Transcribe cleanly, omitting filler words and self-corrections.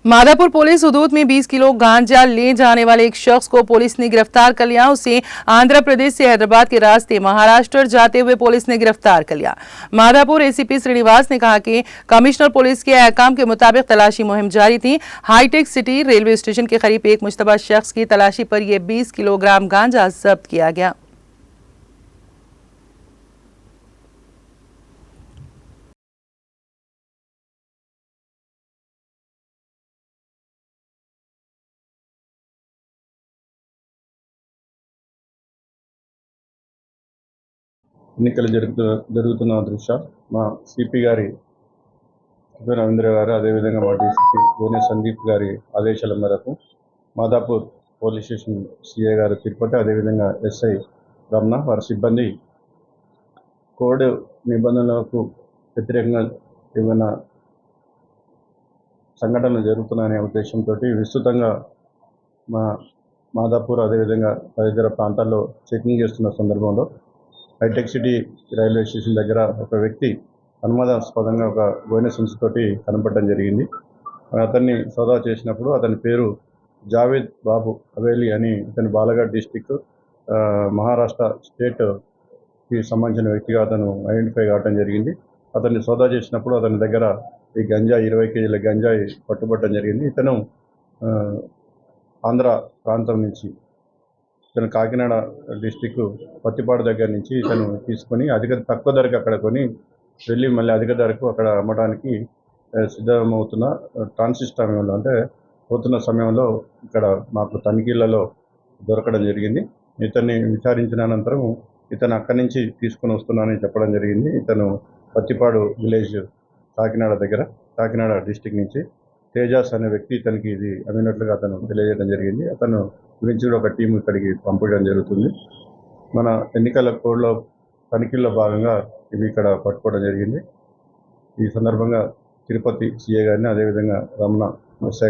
Madhapur police हदूद में 20 kilo गांजा ले जाने वाले एक शख्स को पुलिस ने गिरफ्तार कर लिया। उसे आंध्र प्रदेश से हैदराबाद के रास्ते महाराष्ट्र जाते हुए पुलिस ने गिरफ्तार कर लिया। माधापुर एसीपी श्रीनिवास ने कहा कि कमिश्नर पुलिस के अहकाम के मुताबिक तलाशी मुहिम जारी थी। हाईटेक सिटी रेलवे स्टेशन के करीब एक मुश्तबा शख्स की तलाशी पर यह 20 किलोग्राम गांजा जब्त किया गया। ఎన్నికలు జరుగుతున్న దృష్ట్యా మా సిపి గారి రవీంద్ర గారు అదేవిధంగా మా డీసీపీ గోనె సందీప్ గారి ఆదేశాల మేరకు మాదాపూర్ పోలీస్ స్టేషన్ సిఐ గారు తిరుపతి అదేవిధంగా ఎస్ఐ రమణ వారి సిబ్బంది కోడ్ నిబంధనలకు వ్యతిరేకంగా ఏమైనా సంఘటనలు జరుగుతున్నాయనే ఉద్దేశంతో విస్తృతంగా మాదాపూర్ అదేవిధంగా తదితర ప్రాంతాల్లో చెకింగ్ చేస్తున్న సందర్భంలో హైటెక్ సిటీ రైల్వే స్టేషన్ దగ్గర ఒక వ్యక్తి అనుమానాస్పదంగా ఒక గోనె సంచుతోటి కనపడడం జరిగింది. అతన్ని సోదా చేసినప్పుడు అతని పేరు జావేద్ బాబు హవేలి అని, ఇతను బాలఘాట్ డిస్టిక్ మహారాష్ట్ర స్టేట్కి సంబంధించిన వ్యక్తిగా అతను ఐడెంటిఫై కావడం జరిగింది. అతన్ని సోదా చేసినప్పుడు అతని దగ్గర ఈ గంజా 20 కేజీల గంజాయి పట్టుబట్టడం జరిగింది. ఇతను ఆంధ్ర ప్రాంతం నుంచి, ఇతను కాకినాడ డిస్టిక్ పత్తిపాడు దగ్గర నుంచి ఇతను తీసుకొని తక్కువ ధరకు అక్కడ కొని వెళ్ళి మళ్ళీ అధిక ధరకు అక్కడ అమ్మడానికి సిద్ధమవుతున్న ట్రాన్సిట్ సమయంలో, అంటే పోతున్న సమయంలో ఇక్కడ మాకు తనిఖీలలో దొరకడం జరిగింది. ఇతన్ని విచారించిన అనంతరం ఇతను అక్కడి నుంచి తీసుకొని వస్తున్నానని చెప్పడం జరిగింది. ఇతను పత్తిపాడు విలేజ్ కాకినాడ డిస్టిక్ నుంచి తేజాస్ అనే వ్యక్తి ఇతనికి ఇది అమ్మినట్లుగా అతను తెలియజేయడం జరిగింది. అతను గురించి కూడా ఒక టీం ఇక్కడికి పంపించడం జరుగుతుంది. మన ఎన్నికల కోడ్లో తనిఖీల్లో భాగంగా ఇవి ఇక్కడ పట్టుకోవడం జరిగింది. ఈ సందర్భంగా తిరుపతి సిఐ గారిని అదేవిధంగా రమణ ఎస్ఐ